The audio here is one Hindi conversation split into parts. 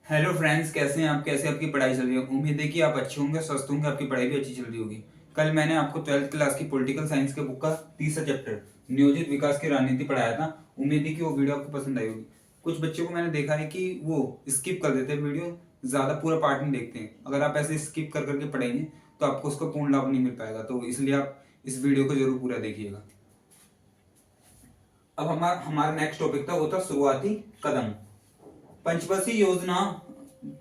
हेलो फ्रेंड्स, कैसे हैं आप? कैसे आपकी पढ़ाई चल रही है? उम्मीद है कि आप अच्छे होंगे, स्वस्थ होंगे, आपकी पढ़ाई भी अच्छी चल रही होगी। कल मैंने आपको 12th क्लास की पॉलिटिकल साइंस के बुक का तीसरा चैप्टर नियोजित विकास की रणनीति पढ़ाया था। उम्मीद है कि वो वीडियो आपको पसंद आई होगी। कुछ बच्चों को मैंने देखा है कि वो स्किप कर देते हैं वीडियो, ज्यादा पूरा पार्ट नहीं देखते हैं। अगर आप ऐसे स्किप कर करके पढ़ेंगे तो आपको उसका पूर्ण लाभ नहीं मिल पाएगा, तो इसलिए आप इस वीडियो को जरूर पूरा देखिएगा। अब हमारा हमारा नेक्स्ट टॉपिक था, वो था शुरुआती कदम। पंचवर्षीय योजना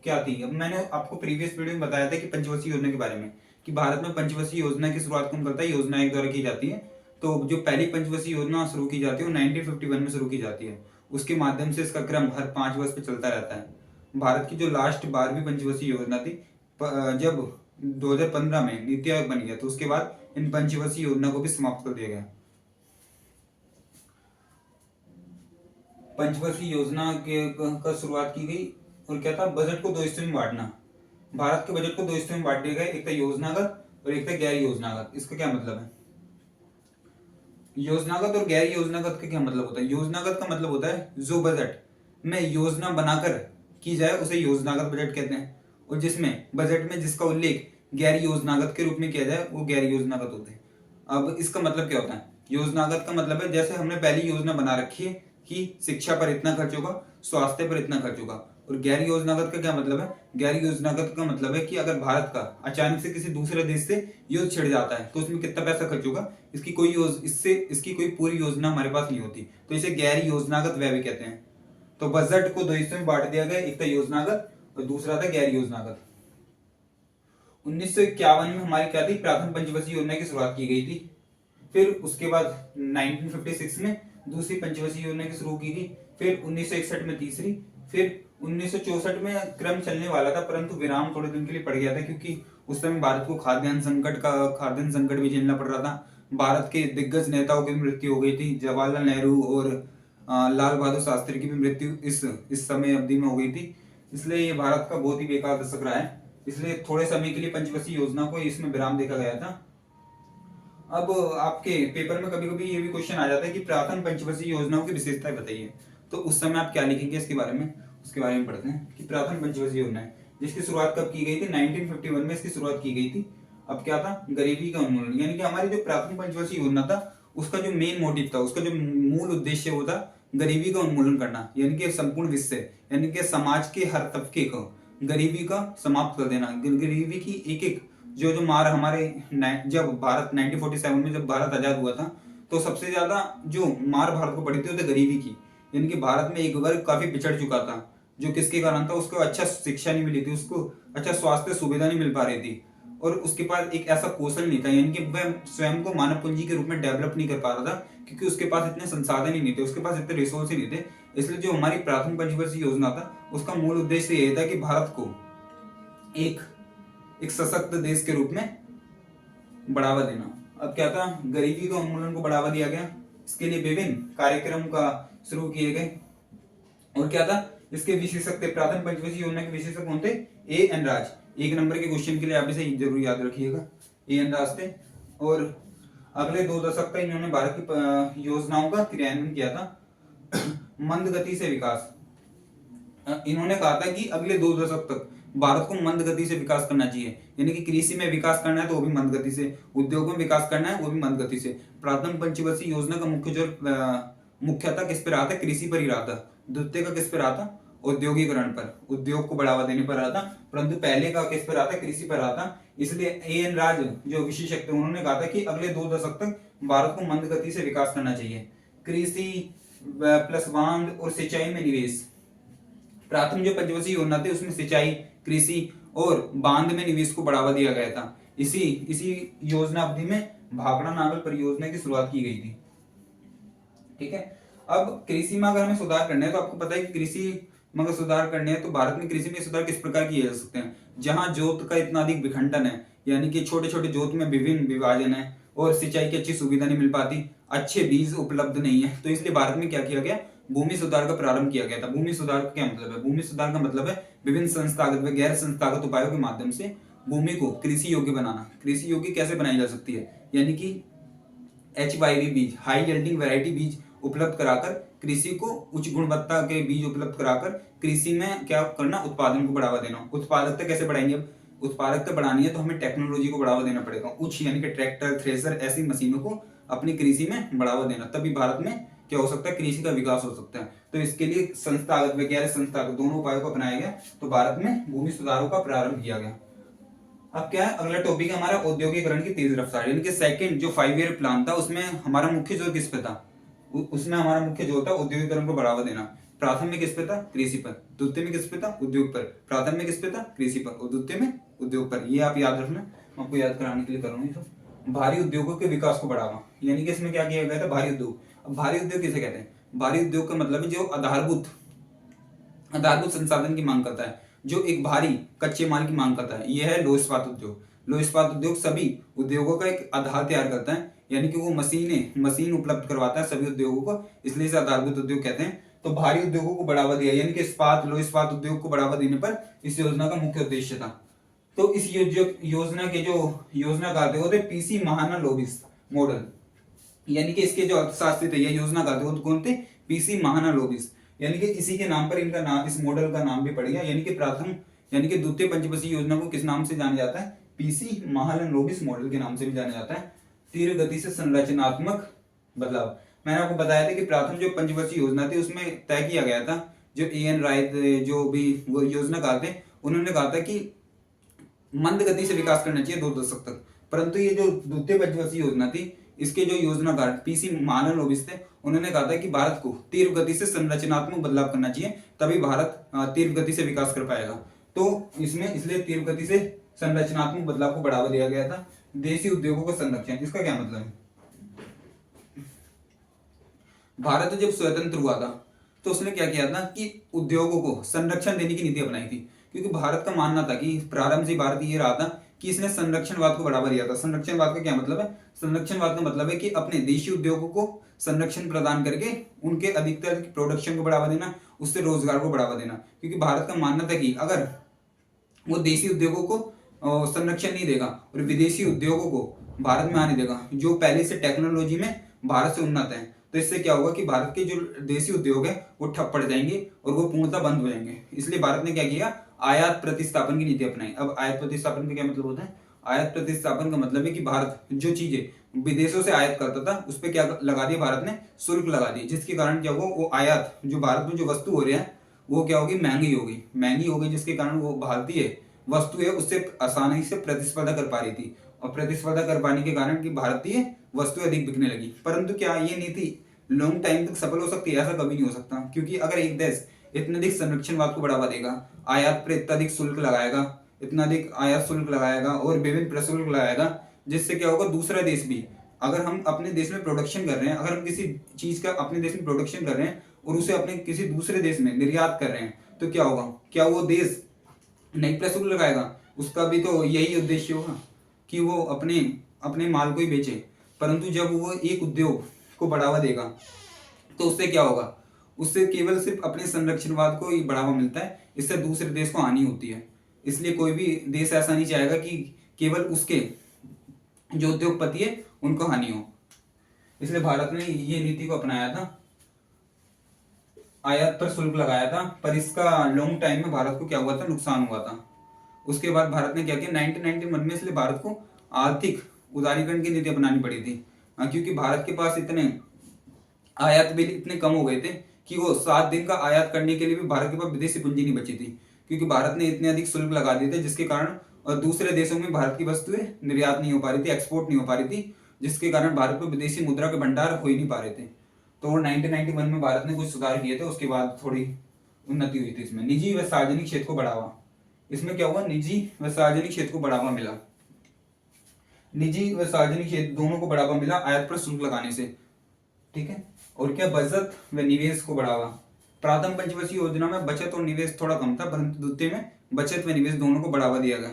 क्या थी? अब मैंने आपको प्रीवियस वीडियो में बताया था कि पंचवर्षीय योजना के बारे में, कि भारत में पंचवर्षीय योजना की शुरुआत कौन करता है? योजना एक द्वारा की जाती है। तो जो पहली पंचवर्षीय योजना शुरू की जाती है वो 1951 में शुरू की जाती है। उसके माध्यम से इसका क्रम हर 5 वर्ष पे चलता रहता है। भारत की जो लास्ट 12वीं पंचवर्षीय योजना थी, जब 2015 में नीति आयोग बन गया, तो उसके बाद इन पंचवर्षीय योजना को भी समाप्त कर दिया गया। पंचवर्षीय योजना के का शुरुआत की गई। और क्या था? बजट को दो हिस्सों में बांटना। भारत के बजट को दो हिस्सों में बांट दिया गया, एक था योजनागत और एक था गैर योजनागत। इसका क्या मतलब है? योजनागत और गैर योजनागत का क्या मतलब होता है? योजनागत का मतलब होता है जो बजट में योजना बनाकर की जाए उसे योजनागत बजट कहते हैं, और जिसमें बजट में जिसका उल्लेख गैर योजनागत के रूप में किया जाए वो गैर योजनागत होते हैं। अब इसका मतलब क्या होता है? योजनागत का मतलब है जैसे हमने पहली योजना बना रखी है कि शिक्षा पर इतना खर्च होगा, स्वास्थ्य पर इतना खर्च होगा। और गैर योजनागत का क्या मतलब है? गैर योजनागत का मतलब है कि अगर भारत का अचानक से किसी दूसरे देश से युद्ध छिड़ जाता है तो उसमें कितना पैसा खर्च होगा, इसकी कोई पूरी योजना हमारे पास नहीं होती, तो इसे गैर योजनागत व्यय भी कहते हैं। तो बजट को दो हिस्सों में बांट दिया गया, एक था योजनागत और दूसरा था गैर योजनागत। 1951 में हमारी क्या थी? प्राथमिक पंचवर्षीय योजना की शुरुआत की गई थी। फिर उसके बाद 1956 में दूसरी पंचवर्षीय योजना की शुरू की गई। फिर 1961 में तीसरी। फिर 1964 में क्रम चलने वाला था, परंतु विराम थोड़े दिन के लिए पड़ गया था, क्योंकि उस समय भारत को खाद्यान्न संकट भी झेलना पड़ रहा था। भारत के दिग्गज नेताओं की मृत्यु हो गई थी। जवाहरलाल नेहरू और लाल बहादुर शास्त्री की भी मृत्यु इस समय अवधि में हो गई थी। इसलिए ये भारत का बहुत ही बेकार दशक रहा है। इसलिए थोड़े समय के लिए पंचवर्षीय योजना को इसमें विराम देखा गया था। अब आपके पेपर में कभी कभी ये भी क्वेश्चन आ जाता है कि प्राथमिक पंचवर्षीय योजनाओं की विशेषताएं बताइए, तो उस समय आप क्या लिखेंगे इसके बारे में? उसके बारे में पढ़ते हैं कि प्राथमिक पंचवर्षीय योजना है जिसकी शुरुआत कब की गई थी? 1951 में इसकी शुरुआत की गई थी। अब क्या था? गरीबी का उन्मूलन। यानी कि हमारी जो प्राथमिक पंचवर्षीय योजना था उसका जो मेन मोटिव था, उसका जो मूल उद्देश्य वो था गरीबी का उन्मूलन करना। यानी कि संपूर्ण विश्व, यानी कि समाज के हर तबके को गरीबी का समाप्त कर देना। गरीबी की एक एक जो जो मार हमारे जब भारत 1947 में जब भारत आजाद हुआ था, तो सबसे ज्यादा जो मार भारत को पड़ी थी वो थी गरीबी की। यानी कि भारत में एक वर्ग काफी पिछड़ चुका था, जो किसके कारण था? उसको अच्छा शिक्षा नहीं मिली थी, उसको अच्छा स्वास्थ्य सुविधा नहीं मिल पा रही थी, और उसके पास एक ऐसा कौशल नहीं था, यानी कि वह स्वयं को मानव पूंजी के रूप में डेवलप नहीं कर पा रहा था, क्योंकि उसके पास इतने संसाधन ही नहीं थे, उसके पास इतने रिसोर्स ही नहीं थे। इसलिए जो हमारी प्राथमिक पंचवर्षीय योजना था उसका मूल उद्देश्य यही था कि भारत को एक एक सशक्त देश के रूप में बढ़ावा देना। अब क्या था? गरीबी का उन्मूलन को बढ़ावा दिया गया। इसके लिए विभिन्न कार्यक्रम का शुरू किए गए। और क्या था? इसके विशेषक थे, प्राथमिक पंचवर्षीय योजना के विशेषक कौन थे? ए एन राज। एक नंबर के क्वेश्चन के लिए आप इसे जरूर याद रखिएगा, ए एन राज थे। और अगले 2 दशक तक इन्होंने भारत की योजनाओं का क्रियान्वयन किया था। मंद गति से विकास। इन्होंने कहा था कि अगले 2 दशक तक भारत को मंद गति से विकास करना चाहिए। यानी कि कृषि में विकास करना है तो वो भी मंद गति से, उद्योग में विकास करना है वो भी मंद गति से। प्राथमिक पंचवर्षीय योजना का मुख्य जोर मुख्यतः किस पर रहा था? कृषि पर ही रहा था। द्वितीय का किस पर रहा था? औद्योगिकरण पर, उद्योग को बढ़ावा देने पर रहा था। परंतु पहले का किस पर रहा था? कृषि पर रहा था। इसलिए ए एन राज जो विशेषज्ञ थे उन्होंने कहा था कि अगले 2 दशक तक भारत को मंद गति से विकास करना चाहिए। कृषि प्लस बांध और सिंचाई में निवेश। प्राथमिक जो पंचवर्षीय योजना थी उसमें सिंचाई, कृषि और बांध में निवेश को बढ़ावा दिया गया था। इसी इसी योजना अवधि में भाखड़ा नागल परियोजना की शुरुआत की गई थी। ठीक है। अब कृषि में अगर हमें सुधार करने हैं तो आपको पता है कि कृषि में अगर सुधार करने हैं तो भारत में कृषि में सुधार किस प्रकार किए जा सकते हैं? जहां जोत का इतना अधिक विखंडन है, यानी कि छोटे छोटे जोत में विभिन्न विभाजन है, और सिंचाई की अच्छी सुविधा नहीं मिल पाती, अच्छे बीज उपलब्ध नहीं है, तो इसलिए भारत में क्या किया गया? भूमि सुधार का प्रारंभ किया गया था। भूमि सुधार का क्या मतलब है? भूमि सुधार का मतलब है विभिन्न संस्थागत व गैर संस्थागत उपायों के माध्यम से भूमि को कृषि योग्य बनाना। कृषि योग्य कैसे बनाई जा सकती है? यानी कि HYV बीज, हाई यील्डिंग वैरायटी बीज उपलब्ध कराकर कृषि को उच्च गुणवत्ता के बीज उपलब्ध कराकर कृषि में क्या करना, उत्पादन को बढ़ावा देना। उत्पादकता कैसे बढ़ाएंगे? अब उत्पादकता बढ़ानी है तो हमें टेक्नोलॉजी को बढ़ावा देना पड़ेगा। उच्च यानी कि ट्रैक्टर, थ्रेसर, ऐसी मशीनों को अपनी कृषि में बढ़ावा देना, तभी भारत में क्या हो सकता है, कृषि का विकास हो सकता है। तो इसके लिए संस्थागत व गैर संस्थागत दोनों उपायों को अपनाया गया। तो भारत में भूमि सुधारों का प्रारंभ किया गया। अब क्या है, अगला टॉपिक है हमारा औद्योगिकरण की तेज रफ्तार, यानी कि सेकंड जो 5 ईयर प्लान था उसमें हमारा मुख्य जोर किस पे था? उसमें हमारा मुख्य जोर था औद्योगिकरण को बढ़ावा देना। प्राथम में किस पे था? कृषि पर। द्वितीय में किस पे था? उद्योग पर। प्राथम में किस पे था? कृषि पर। और द्वितीय में उद्योग पर। ये आप याद रखना, मैं आपको याद कराने के लिए कर रहा हूँ। भारी उद्योगों के विकास को बढ़ावा, यानी कि इसमें क्या किया गया था? भारी उद्योग। अब भारी उद्योग किसे कहते हैं? भारी उद्योग का मतलब है जो आधारभूत संसाधन की मांग करता है, जो एक भारी कच्चे माल की मांग करता है, यह है लौह इस्पात उद्योग। लौह इस्पात उद्योग सभी उद्योगों का एक आधार तैयार करता है, यानी कि वो मशीन उपलब्ध करवाता है सभी उद्योगों को, इसलिए इसे आधारभूत उद्योग कहते हैं। तो भारी उद्योगों को बढ़ावा दिया, यानी कि लौह इस्पात उद्योग को बढ़ावा देने पर इस योजना का मुख्य उद्देश्य था। तो इस योजना के जो योजनाकार थे वो थे पीसी महालनोबिस मॉडल, यानी कि इसके जो अर्थशास्त्री थे, ये योजनाकार थे, वो कौन थे? पीसी महालनोबिस, यानी कि इसी के नाम पर इनका नाम, इस मॉडल का नाम भी पड़ गया। यानी कि प्रथम यानी कि द्वितीय पंचवर्षीय योजना को किस नाम से जाना जाता है? पीसी महालनोबिस मॉडल के नाम से भी जाना जाता है। तीव्र गति से संरचनात्मक बदलाव, मैंने आपको बताया था कि प्रथम जो पंचवर्षीय योजना थी उसमें तय किया गया था, जो ए.एन. राय जो भी वो योजनाकार थे, उन्होंने कहा था कि मंद गति से विकास करना चाहिए 2 दशक तक। परंतु ये जो द्वितीय पंचवर्षीय योजना थी, इसके जो योजनाकार पीसी महालनोबिस थे, उन्होंने कहा था कि भारत को तीव्र गति से संरचनात्मक बदलाव करना चाहिए, तभी भारत तीव्र गति से विकास कर पाएगा। तो इसमें इसलिए तीव्र गति से संरचनात्मक बदलाव को बढ़ावा दिया गया था। देशी उद्योगों का संरक्षण, इसका क्या मतलब है? भारत जब स्वतंत्र हुआ था तो उसने क्या किया था कि उद्योगों को संरक्षण देने की नीति अपनाई थी, क्योंकि भारत का मानना था कि प्रारंभ से भारत ये रहा था कि इसने संरक्षणवाद को बढ़ावा दिया था। संरक्षणवाद का क्या मतलब है? संरक्षणवाद का मतलब है कि अपने देशी उद्योगों को संरक्षण प्रदान करके उनके अधिकतर प्रोडक्शन को बढ़ावा देना, उससे रोजगार को बढ़ावा देना। क्योंकि भारत का मानना था कि अगर वो देशी उद्योगों को संरक्षण नहीं देगा और विदेशी उद्योगों को भारत में आने देगा जो पहले से टेक्नोलॉजी में भारत से उन्नत है, तो इससे क्या होगा कि भारत के जो देशी उद्योग है वो ठप पड़ जाएंगे और वो पूर्णतः बंद हो जाएंगे। इसलिए भारत ने क्या किया? आयात प्रतिस्थापन की नीति अपनाई। अब आयात प्रतिस्थापन का क्या मतलब होता है? आयात प्रतिस्थापन का मतलब है कि भारत जो चीजें विदेशों से आयात करता था उस पर क्या लगा दिया? भारत ने शुल्क लगा दिया, जिसके कारण क्या हुआ? वो आयात जो भारत में जो वस्तु हो रही है वो क्या होगी? महंगी होगी, जिसके कारण वो भारतीय वस्तु है उससे आसानी से प्रतिस्पर्धा कर पा रही थी, और प्रतिस्पर्धा कर पाने के कारण की भारतीय वस्तु अधिक बिकने लगी। परंतु क्या ये नीति लॉन्ग टाइम तक सफल हो सकती है? ऐसा कभी नहीं हो सकता, क्योंकि अगर एक देश इतने अधिक संरक्षणवाद को बढ़ावा देगा, आयात पर इतना अधिक शुल्क लगाएगा, इतना अधिक आयात शुल्क लगाएगा और विभिन्न प्रशुल्क लगाएगा, जिससे क्या होगा? दूसरा देश भी, अगर हम अपने देश में प्रोडक्शन कर रहे हैं, अगर हम किसी चीज का अपने देश में प्रोडक्शन कर रहे हैं और उसे अपने किसी दूसरे देश में निर्यात कर रहे हैं, तो क्या होगा? क्या वो देश नई प्रशुल्क लगाएगा? उसका भी तो यही उद्देश्य होगा कि वो अपने अपने माल को ही बेचे। परंतु जब वो एक उद्योग को बढ़ावा देगा तो उससे क्या होगा? उससे केवल सिर्फ अपने संरक्षणवाद को ही बढ़ावा मिलता है, इससे दूसरे देश को हानि होती है। इसलिए कोई भी देश ऐसा नहीं चाहेगा कि केवल उसके जो उद्योगपति है उनको हानि हो। इसलिए भारत ने ये नीति को अपनाया था, आयात पर शुल्क लगाया था, पर इसका लॉन्ग टाइम में भारत को क्या हुआ था? नुकसान हुआ था। उसके बाद भारत ने क्या किया? 1991 में इसलिए भारत को आर्थिक उदारीकरण की नीति अपनानी पड़ी थी, क्योंकि भारत के पास इतने आयात बिल इतने कम हो गए थे कि वो 7 दिन का आयात करने के लिए भी भारत के पास विदेशी पूंजी नहीं बची थी, क्योंकि भारत ने इतने अधिक शुल्क लगा दिए थे, जिसके कारण और दूसरे देशों में भारत की वस्तुएं निर्यात नहीं हो पा रही थी, एक्सपोर्ट नहीं हो पा रही थी, जिसके कारण भारत में विदेशी मुद्रा के भंडार हो ही नहीं पा रहे थे। तो 1991 में भारत ने कुछ सुधार किए थे, उसके बाद थोड़ी उन्नति हुई थी इसमें। निजी व सार्वजनिक क्षेत्र को बढ़ावा, इसमें क्या हुआ? निजी व सार्वजनिक क्षेत्र को बढ़ावा मिला, निजी व सार्वजनिक क्षेत्र दोनों को बढ़ावा मिला आयात पर शुल्क लगाने से, ठीक है। और क्या? बचत व निवेश को बढ़ावा। प्रथम पंचवर्षीय योजना में बचत और निवेश थोड़ा कम था, परंतु द्वितीय में बचत व निवेश दोनों को बढ़ावा दिया गया।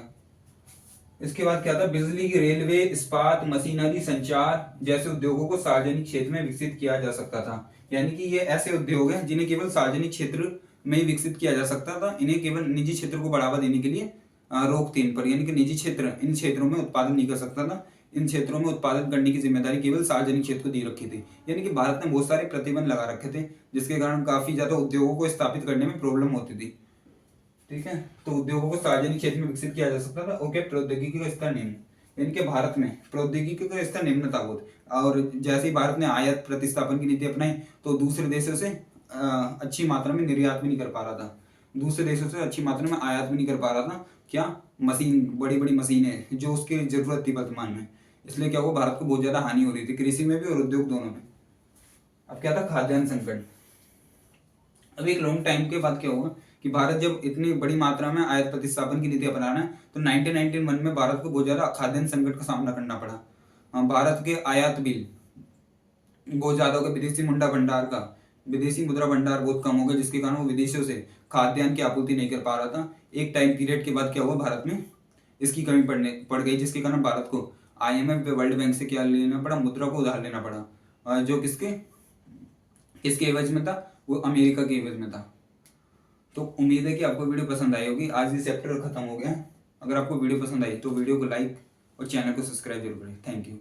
इसके बाद क्या था? बिजली, रेलवे, इस्पात, मशीनरी, संचार जैसे उद्योगों को सार्वजनिक क्षेत्र में विकसित किया जा सकता था। यानी कि ये ऐसे उद्योग हैं जिन्हें केवल सार्वजनिक क्षेत्र में ही विकसित किया जा सकता था, इन्हें केवल निजी क्षेत्र को बढ़ावा देने के लिए रोक थी इन पर, यानी कि निजी क्षेत्र इन क्षेत्रों में उत्पादन नहीं कर सकता था, इन क्षेत्रों में उत्पादन करने की जिम्मेदारी केवल सार्वजनिक क्षेत्र को दी रखी थी। यानी कि भारत ने बहुत सारे प्रतिबंध लगा रखे थे, जिसके कारण काफी ज्यादा उद्योगों को स्थापित करने में प्रॉब्लम होती थी। ठीक है, तो उद्योगों को सार्वजनिक क्षेत्र में विकसित किया जा सकता था। ओके, प्रौद्योगिकी का स्तर निम्न, यानी कि भारत में प्रौद्योगिकी का स्तर निम्न था बहुत। और जैसे ही भारत ने आयात प्रतिस्थापन की नीति अपनाई तो दूसरे देशों से अच्छी मात्रा में निर्यात भी नहीं कर पा रहा था, दूसरे देशों से अच्छी मात्रा में आयात भी नहीं कर पा रहा था। क्या? मशीन, बड़ी बड़ी मशीनें जो उसकी जरूरत थी वर्तमान में, इसलिए क्या हुआ, भारत को बहुत ज्यादा हानि हो रही थी, कृषि में भी और उद्योग दोनों में। अब क्या था? खाद्यान्न संकट। अब एक लॉन्ग टाइम के बाद क्या हुआ कि भारत जब इतनी बड़ी मात्रा में आयात प्रतिस्थापन की नीति अपना रहा है तो 1991 में भारत को बहुत ज्यादा खाद्यान्न संकट का सामना करना पड़ा। भारत के आयात बिल बहुत ज्यादा हो गए, विदेशी मुद्रा भंडार बहुत कम हो गया, जिसके कारण वो विदेशों से खाद्यान्न की आपूर्ति नहीं कर पा रहा था। एक टाइम पीरियड के बाद क्या हुआ, भारत में इसकी कमी पड़ गई, जिसके कारण भारत को IMF वर्ल्ड बैंक से क्या लेना पड़ा, मुद्रा को उधार लेना पड़ा, जो किसके किसके एवज में था, वो अमेरिका के एवज में था। तो उम्मीद है कि आपको वीडियो पसंद आई होगी। आज ये चैप्टर खत्म हो गया। अगर आपको वीडियो पसंद आई तो वीडियो को लाइक और चैनल को सब्सक्राइब जरूर करें। Thank you.